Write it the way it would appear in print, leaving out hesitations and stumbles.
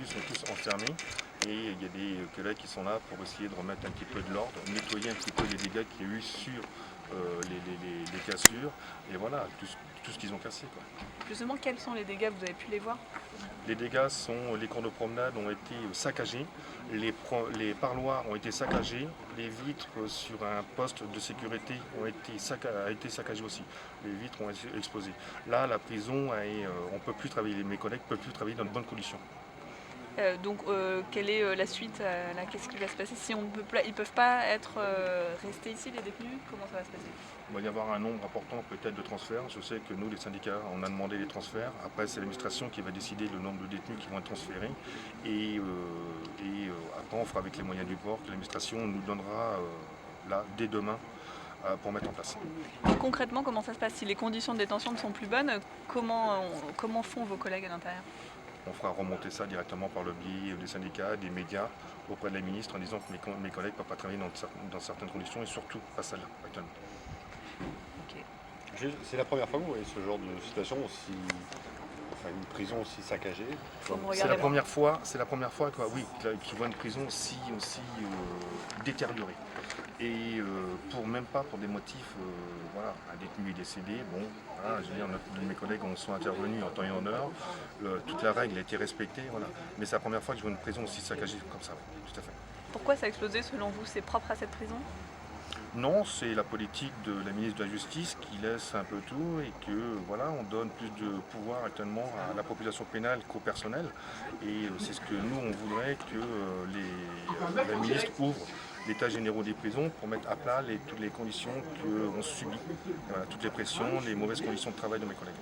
sont tous enfermés. Et il y a des collègues qui sont là pour essayer de remettre un petit peu de l'ordre, nettoyer un petit peu les dégâts qu'il y a eu sur les cassures. Et voilà, tout ce qu'ils ont cassé, quoi. Justement, quels sont les dégâts? Vous avez pu les voir? Les dégâts sont, les cours de promenade ont été saccagés, les parloirs ont été saccagés, les vitres sur un poste de sécurité ont été saccagées aussi. Les vitres ont été explosées. Là, la prison, on peut plus travailler, mes collègues ne peuvent plus travailler dans de bonnes conditions. Donc, quelle est la suite là? Qu'est-ce qui va se passer si ils ne peuvent pas rester ici, les détenus? Comment ça va se passer? Il va y avoir un nombre important peut-être de transferts. Je sais que nous, les syndicats, on a demandé les transferts. Après, c'est l'administration qui va décider le nombre de détenus qui vont être transférés. Et après, on fera avec les moyens du bord que l'administration nous donnera là, dès demain, pour mettre en place. Concrètement, comment ça se passe? Si les conditions de détention ne sont plus bonnes, comment font vos collègues à l'intérieur? On fera remonter ça directement par le biais des syndicats, des médias, auprès de la ministre en disant que mes collègues ne peuvent pas travailler dans certaines conditions et surtout pas celle-là actuellement. Okay. C'est la première fois que vous voyez ce genre de situation aussi, enfin une prison aussi saccagée. C'est la première fois quoi, oui, qu'ils voient une prison aussi détériorée. Et même pas pour des motifs, voilà, un détenu est décédé, bon, voilà, je veux dire, mes collègues sont intervenus en temps et en heure, toute la règle a été respectée, voilà. Mais c'est la première fois que je vois une prison aussi saccagée comme ça, oui, tout à fait. Pourquoi ça a explosé selon vous? C'est propre à cette prison? Non, c'est la politique de la ministre de la Justice qui laisse un peu tout et que voilà, on donne plus de pouvoir actuellement à la population pénale qu'au personnel. Et c'est ce que nous on voudrait que la ministre ouvre l'état généraux des prisons pour mettre à plat toutes les conditions qu'on subit, voilà, toutes les pressions, les mauvaises conditions de travail de mes collègues.